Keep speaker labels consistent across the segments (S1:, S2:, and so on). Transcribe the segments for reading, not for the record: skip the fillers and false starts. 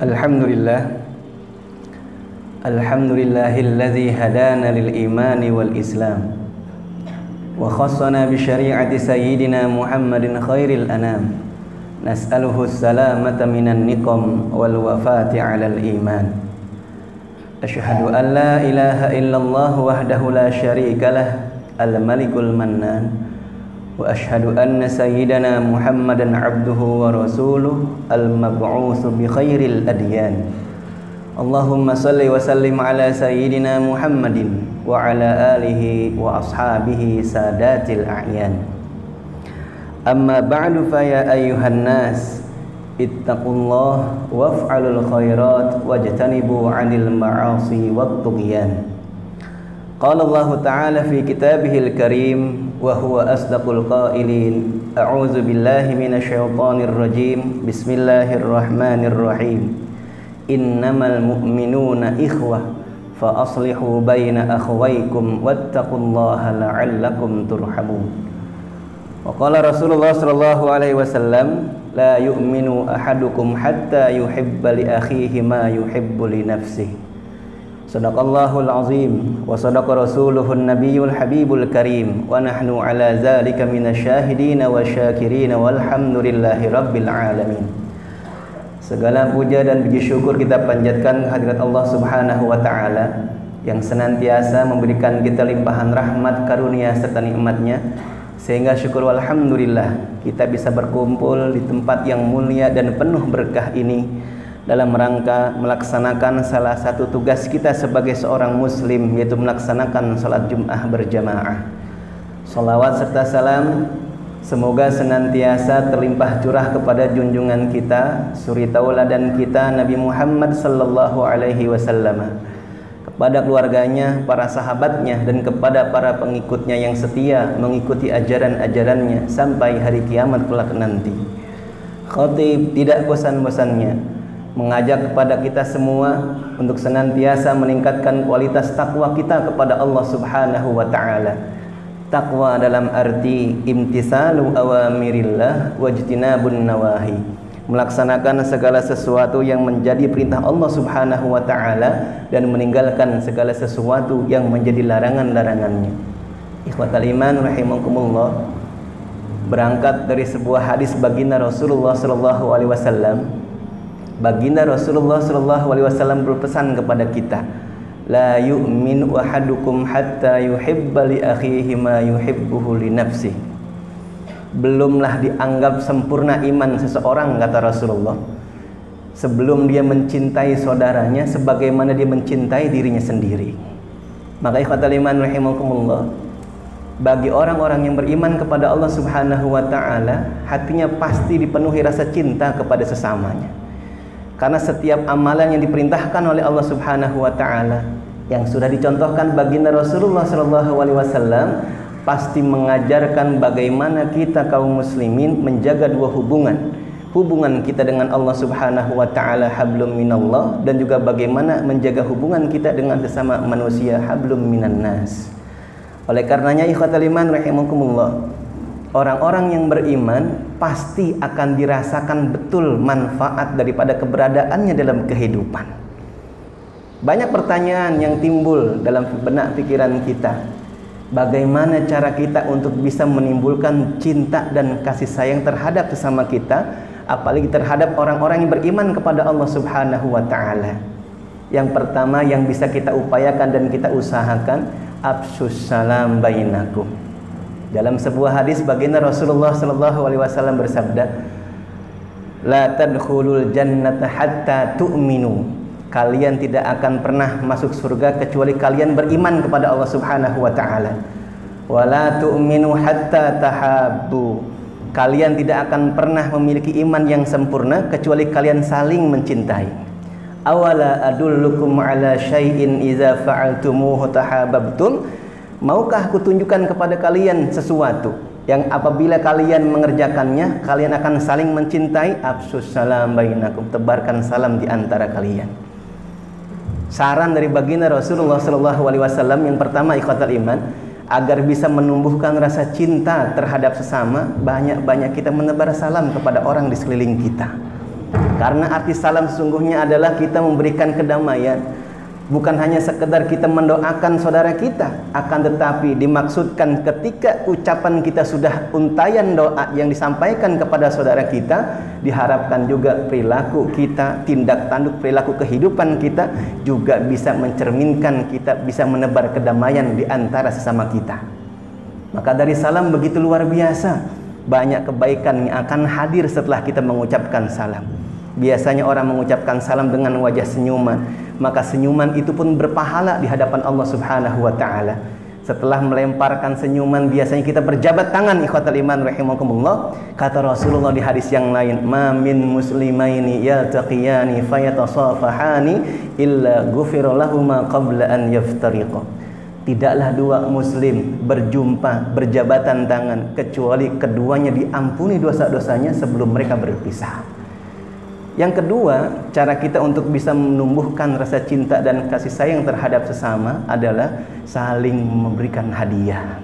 S1: Alhamdulillah. Alhamdulillahilladzi hadana lil imani wal islam wa khassana bi syari'ati sayyidina Muhammadin khairil anam. Nas'aluhu salamata minan niqam wal wafati 'alal iman. Asyhadu an la ilaha illallah wahdahu la syarikalah al-malikul mannan. Wa asyhadu anna sayyidana Muhammadan abduhu wa rasuluh al-mab'utsu bi khairil adyan. Allahumma salli wa sallim ala sayyidina Muhammadin wa ala alihi wa ashabihi sadatil a'yan. Amma ba'du fa ya ayyuhan nas ittaqullah waf'alul khairat wajtanibu 'anil ma'asi wat tughyan. Qala Allah Ta'ala fi kitabihil karim wa huwa asdaqul qailin. A'udzu billahi minasyaitonir rajim. Bismillahirrahmanirrahim. Innamal mu'minuna ikhwah fa aslihu baina akhawaykum wattaqullaha la'allakum turhamun. Wa qala Rasulullah sallallahu alaihi wasallam, la yu'minu ahadukum hatta yuhibba li akhihi ma yuhibbu li nafsihi. Sadaqallahul azim wa sadaqa rasuluhun nabiyyul habibul karim wa nahnu ala zalika minasyahidina wa syakirina walhamdulillahi rabbil alamin. Segala puja dan puji syukur kita panjatkan kehadirat Allah Subhanahu wa taala yang senantiasa memberikan kita limpahan rahmat, karunia serta nikmat-Nya, sehingga syukur alhamdulillah kita bisa berkumpul di tempat yang mulia dan penuh berkah ini dalam rangka melaksanakan salah satu tugas kita sebagai seorang muslim, yaitu melaksanakan salat Jum'ah berjamaah. Salawat serta salam semoga senantiasa terlimpah curah kepada junjungan kita, suri tauladan kita, Nabi Muhammad sallallahu alaihi wasallam, kepada keluarganya, para sahabatnya, dan kepada para pengikutnya yang setia mengikuti ajaran-ajarannya sampai hari kiamat kelak nanti. Khatib tidak bosan-bosannya mengajak kepada kita semua untuk senantiasa meningkatkan kualitas takwa kita kepada Allah Subhanahu wa taala. Takwa dalam arti imtisalu awamirillah wajtinabun nawahi, melaksanakan segala sesuatu yang menjadi perintah Allah Subhanahu wa taala dan meninggalkan segala sesuatu yang menjadi larangan-larangannya. Ikhwatal iman rahimakumullah, berangkat dari sebuah hadis baginda Rasulullah sallallahu alaihi wasallam, baginda Rasulullah sallallahu alaihi wasallam berpesan kepada kita, la yu'minu ahadukum hatta yuhibba li akhihi ma yuhibbuhu li nafsihi. Belumlah dianggap sempurna iman seseorang, kata Rasulullah, sebelum dia mencintai saudaranya sebagaimana dia mencintai dirinya sendiri. Maka ikhwatal iman rahimakumullah, bagi orang-orang yang beriman kepada Allah Subhanahu wa taala, hatinya pasti dipenuhi rasa cinta kepada sesamanya. Karena setiap amalan yang diperintahkan oleh Allah Subhanahu wa taala, yang sudah dicontohkan baginda Rasulullah sallallahu alaihi wasallam, pasti mengajarkan bagaimana kita kaum muslimin menjaga dua hubungan. Hubungan kita dengan Allah Subhanahu wa taala, hablum minallah, dan juga bagaimana menjaga hubungan kita dengan sesama manusia, hablum minan nas. Oleh karenanya ikhwatal iman rahimakumullah, orang-orang yang beriman pasti akan dirasakan betul manfaat daripada keberadaannya dalam kehidupan. Banyak pertanyaan yang timbul dalam benak pikiran kita. Bagaimana cara kita untuk bisa menimbulkan cinta dan kasih sayang terhadap sesama kita, apalagi terhadap orang-orang yang beriman kepada Allah Subhanahu wa taala. Yang pertama yang bisa kita upayakan dan kita usahakan, afsus salam bainakum. Dalam sebuah hadis baginda Rasulullah sallallahu alaihi wasallam bersabda, la tadkhulul jannata hatta tu'minu. Kalian tidak akan pernah masuk surga kecuali kalian beriman kepada Allah Subhanahu wa taala. Wa la tu'minu hatta tahabbu. Kalian tidak akan pernah memiliki iman yang sempurna kecuali kalian saling mencintai. Awala adullukum ala syai'in idza fa'altumuhu tahabbtum. Maukah aku tunjukkan kepada kalian sesuatu yang apabila kalian mengerjakannya, kalian akan saling mencintai? Afsus salam bainakum, tebarkan salam di antara kalian. Saran dari baginda Rasulullah SAW yang pertama, ikhwatal iman, agar bisa menumbuhkan rasa cinta terhadap sesama, banyak-banyak kita menebar salam kepada orang di sekeliling kita. Karena arti salam sesungguhnya adalah kita memberikan kedamaian. Bukan hanya sekedar kita mendoakan saudara kita, akan tetapi dimaksudkan ketika ucapan kita sudah untayan doa yang disampaikan kepada saudara kita, diharapkan juga perilaku kita, tindak tanduk perilaku kehidupan kita juga bisa mencerminkan kita bisa menebar kedamaian di antara sesama kita. Maka dari salam begitu luar biasa, banyak kebaikan yang akan hadir setelah kita mengucapkan salam. Biasanya orang mengucapkan salam dengan wajah senyuman, maka senyuman itu pun berpahala di hadapan Allah Subhanahu wa taala. Setelah melemparkan senyuman, biasanya kita berjabat tangan, ikhwatal iman rahimakumullah. Kata Rasulullah di hadis yang lain, "Ma min muslimaini yaltaqiyani fayatasafahani illa ghufira lahuma qabla an yaftariqa." Tidaklah dua muslim berjumpa, berjabatan tangan, kecuali keduanya diampuni dosa-dosanya sebelum mereka berpisah. Yang kedua, cara kita untuk bisa menumbuhkan rasa cinta dan kasih sayang terhadap sesama adalah saling memberikan hadiah.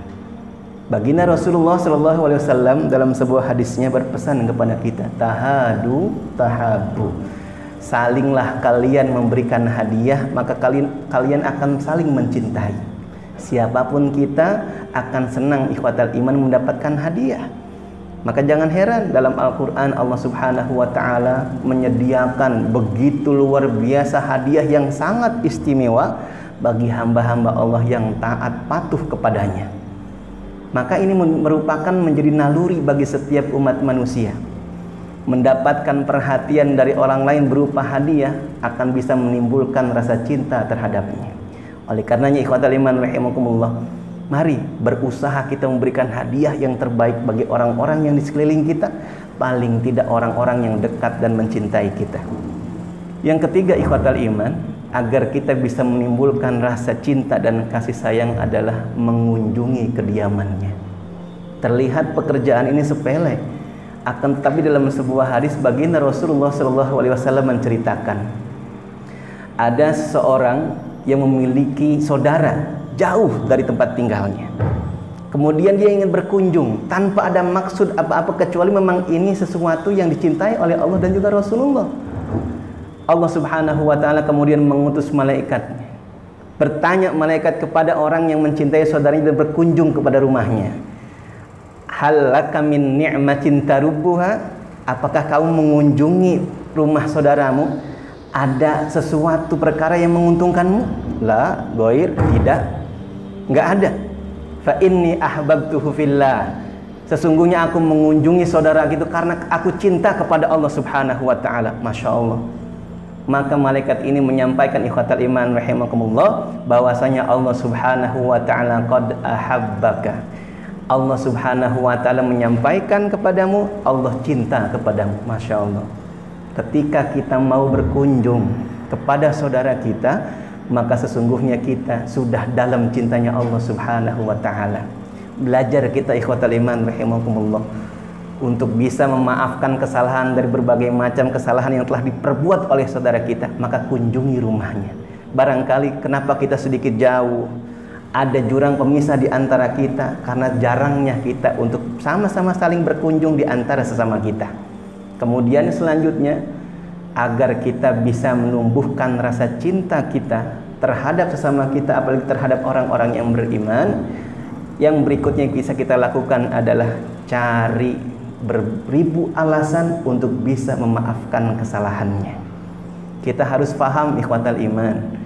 S1: Baginda Rasulullah SAW dalam sebuah hadisnya berpesan kepada kita, tahadu tahabu. Salinglah kalian memberikan hadiah, maka kalian akan saling mencintai. Siapapun kita akan senang ikhwatal iman mendapatkan hadiah. Maka jangan heran dalam Al-Quran Allah Subhanahu wa ta'ala menyediakan begitu luar biasa hadiah yang sangat istimewa bagi hamba-hamba Allah yang taat patuh kepadanya. Maka ini merupakan menjadi naluri bagi setiap umat manusia. Mendapatkan perhatian dari orang lain berupa hadiah akan bisa menimbulkan rasa cinta terhadapnya. Oleh karenanya ikhwatal iman rahimakumullah, mari berusaha kita memberikan hadiah yang terbaik bagi orang-orang yang di sekeliling kita, paling tidak orang-orang yang dekat dan mencintai kita. Yang ketiga ikhwatal iman, agar kita bisa menimbulkan rasa cinta dan kasih sayang adalah mengunjungi kediamannya. Terlihat pekerjaan ini sepele, akan tetapi dalam sebuah hadis baginda Rasulullah SAW menceritakan, ada seseorang yang memiliki saudara jauh dari tempat tinggalnya. Kemudian dia ingin berkunjung tanpa ada maksud apa-apa kecuali memang ini sesuatu yang dicintai oleh Allah dan juga Rasulullah. Allah Subhanahu wa ta'ala kemudian mengutus malaikatnya. Bertanya malaikat kepada orang yang mencintai saudaranya dan berkunjung kepada rumahnya. Hal laka min ni'matin tarubbuha? Apakah kamu mengunjungi rumah saudaramu? Ada sesuatu perkara yang menguntungkanmu? La, goir, tidak. Enggak ada. Fa inni ahbabtuhu fillah. Sesungguhnya aku mengunjungi saudara itu karena aku cinta kepada Allah Subhanahu wa taala. Masya Allah. Maka malaikat ini menyampaikan ikhwatal iman rahimakumullah bahwasanya Allah Subhanahu wa taala qad ahabbaka. Allah Subhanahu wa taala menyampaikan kepadamu Allah cinta kepadamu. Masya Allah. Ketika kita mau berkunjung kepada saudara kita, maka sesungguhnya kita sudah dalam cintanya Allah Subhanahu wa ta'ala. Belajar kita ikhwatal iman rahimakumullah untuk bisa memaafkan kesalahan dari berbagai macam kesalahan yang telah diperbuat oleh saudara kita, maka kunjungi rumahnya. Barangkali kenapa kita sedikit jauh, ada jurang pemisah di antara kita karena jarangnya kita untuk sama-sama saling berkunjung di antara sesama kita. Kemudian selanjutnya, agar kita bisa menumbuhkan rasa cinta kita terhadap sesama kita, apalagi terhadap orang-orang yang beriman, yang berikutnya bisa kita lakukan adalah cari beribu alasan untuk bisa memaafkan kesalahannya. Kita harus paham ikhwatal iman,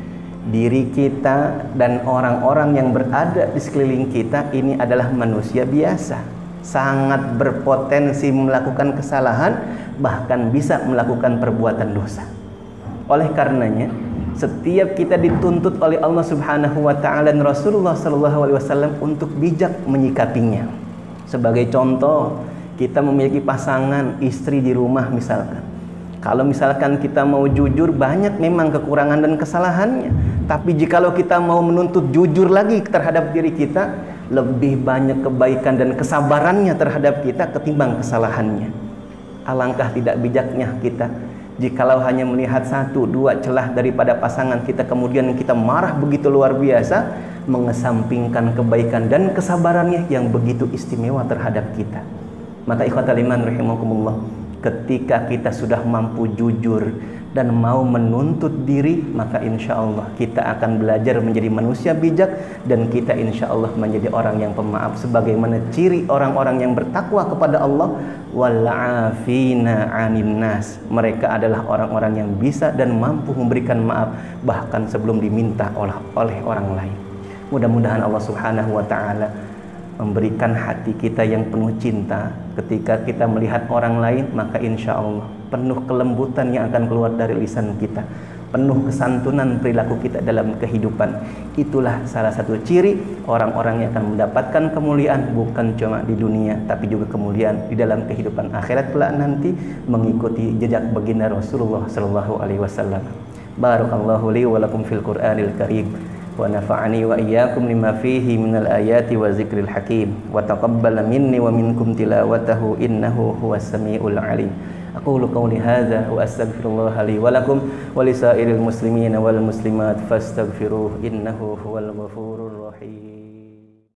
S1: diri kita dan orang-orang yang berada di sekeliling kita ini adalah manusia biasa, sangat berpotensi melakukan kesalahan, bahkan bisa melakukan perbuatan dosa. Oleh karenanya, setiap kita dituntut oleh Allah Subhanahu wa ta'ala dan Rasulullah SAW untuk bijak menyikapinya. Sebagai contoh, kita memiliki pasangan istri di rumah misalkan. Kalau misalkan kita mau jujur, banyak memang kekurangan dan kesalahannya. Tapi jikalau kita mau menuntut jujur lagi terhadap diri kita, lebih banyak kebaikan dan kesabarannya terhadap kita ketimbang kesalahannya. Alangkah tidak bijaknya kita jikalau hanya melihat satu dua celah daripada pasangan kita, kemudian kita marah begitu luar biasa, mengesampingkan kebaikan dan kesabarannya yang begitu istimewa terhadap kita. Maka ikhwatal iman rahimakumullah, Ketika kita sudah mampu jujur dan mau menuntut diri, maka insya Allah kita akan belajar menjadi manusia bijak, dan kita insya Allah menjadi orang yang pemaaf, sebagaimana ciri orang-orang yang bertakwa kepada Allah. Wal'afina 'anin nas, mereka adalah orang-orang yang bisa dan mampu memberikan maaf bahkan sebelum diminta oleh orang lain. Mudah-mudahan Allah Subhanahu wa taala memberikan hati kita yang penuh cinta. Ketika kita melihat orang lain, maka insya Allah penuh kelembutan yang akan keluar dari lisan kita, penuh kesantunan perilaku kita dalam kehidupan. Itulah salah satu ciri orang-orang yang akan mendapatkan kemuliaan, bukan cuma di dunia tapi juga kemuliaan di dalam kehidupan akhirat kelak nanti, mengikuti jejak baginda Rasulullah sallallahu alaihi wasallam. Barakallahu li wa lakum fil Qur'anil Karim, wa nafa'ani wa iyyakum lima fihi minal ayati wa zikril hakim, wa taqabbala minni wa minkum tilawatahu innahu huwas samiul alim. Aqulu qawli hadza wa astaghfirullah li wa lakum wa lisairil muslimina wal muslimat fastaghfiruh innahu huwal ghafurur rahim.